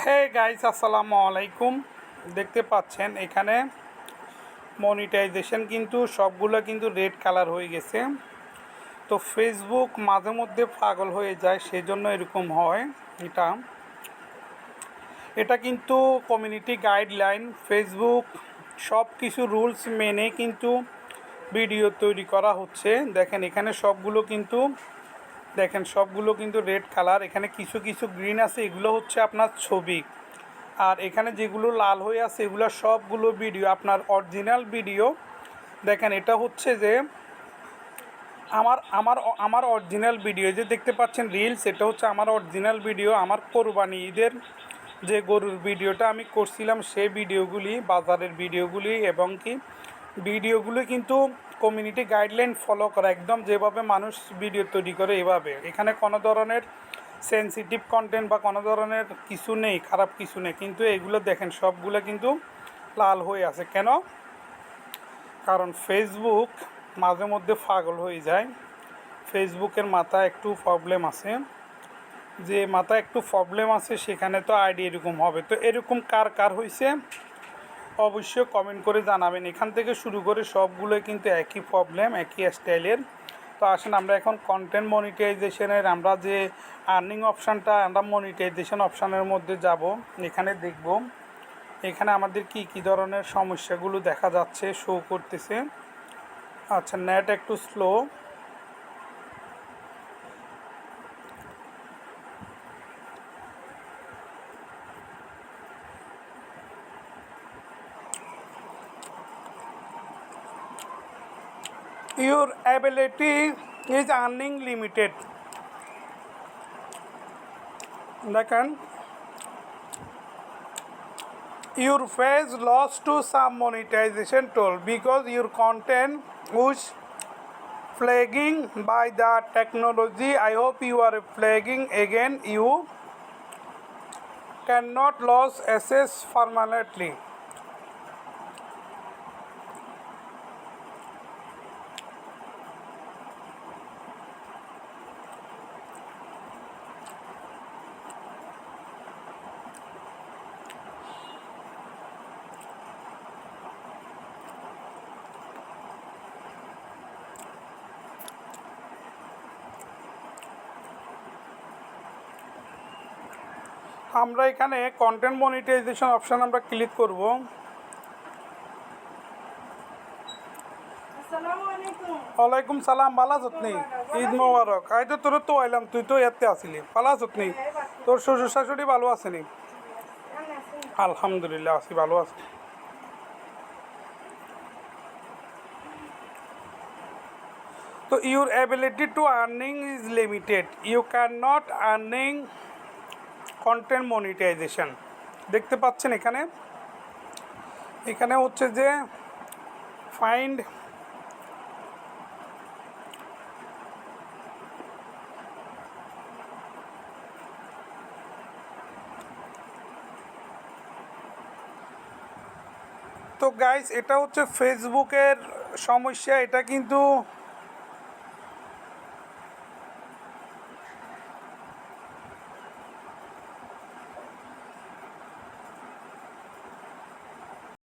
Hey guys, আসসালামু আলাইকুম। দেখতে পাচ্ছেন এখানে মনিটাইজেশন কিন্তু সবগুলো কিন্তু রেড কালার হয়ে গেছে। তো ফেসবুক মাঝে মধ্যে পাগল হয়ে যায়, সেজন্য এরকম হয়। এটা এটা কিন্তু কমিউনিটি গাইডলাইন। ফেসবুক সব কিছু রুলস মেনে কিন্তু ভিডিও তৈরি করা হচ্ছে। দেখেন এখানে সবগুলো কিন্তু রেড কালার। এখানে কিছু কিছু গ্রিন আছে, এগুলো হচ্ছে আপনার ছবি। আর এখানে যেগুলো লাল হয়ে আছে এগুলো সবগুলো ভিডিও, আপনার অরিজিনাল ভিডিও। দেখেন এটা হচ্ছে যে আমার আমার আমার অরিজিনাল ভিডিও যে দেখতে পাচ্ছেন রিলস, এটা হচ্ছে আমার অরিজিনাল ভিডিও। আমার কোরবানি ঈদের যে গরুর ভিডিওটা আমি করছিলাম সেই ভিডিওগুলি, বাজারের ভিডিওগুলি এবং কি ভিডিওগুলি কিন্তু কমিউনিটি গাইডলাইন ফলো করা, একদম যেভাবে মানুষ ভিডিও তৈরি করে এভাবে। এখানে কোনো ধরনের সেন্সিটিভ কন্টেন্ট বা কোনো ধরনের কিছু নেই, খারাপ কিছু নেই। কিন্তু এগুলো দেখেন সবগুলো কিন্তু লাল হয়ে আছে কেন? কারণ ফেসবুক মাঝে মধ্যে পাগল হয়ে যায়। ফেসবুকের মাথায় একটু প্রবলেম আছে, যে মাথায় একটু প্রবলেম আছে সেখানে তো আইডি এরকম হবে। তো এরকম কার কার হয়েছে অবশ্যই কমেন্ট করে জানাবেন। এখান থেকে শুরু করে সবগুলোই কিন্তু একই প্রবলেম, একই স্টাইলের। তো আসেন আমরা এখন কন্টেন্ট মনিটাইজেশনের আমরা যে আর্নিং অপশানটা, আমরা মনিটাইজেশন অপশানের মধ্যে যাব। এখানে দেখব এখানে আমাদের কি কি ধরনের সমস্যাগুলো দেখা যাচ্ছে, শো করতেছে। আচ্ছা, নেট একটু slow. Your ability is earning limited. দেখেন your face lost to some monetization tool because your content was flagging by the technology. I hope you are flagging again. You cannot lose access permanently. আমরা এখানে content monetization option আমরা click করব। ওয়ালাইকুম সালাম, ভালো আছত নি? ঈদ মোবারক। I তো তোর তো আইলাম, তুই তো এতে আসিলি, ভালো আছত নি? তোর শ্বশুর শাশুড়ি ভালো আছেনি? আলহামদুলিল্লাহ আছি, ভালো আছি। তো your ability to earning is limited. You cannot earning content monetization. দেখতে পাচ্ছেন এখানে এখানে হচ্ছে যে ফাইন্ড তো গাইস, এটা হচ্ছে ফেসবুকের সমস্যা। এটা কিন্তু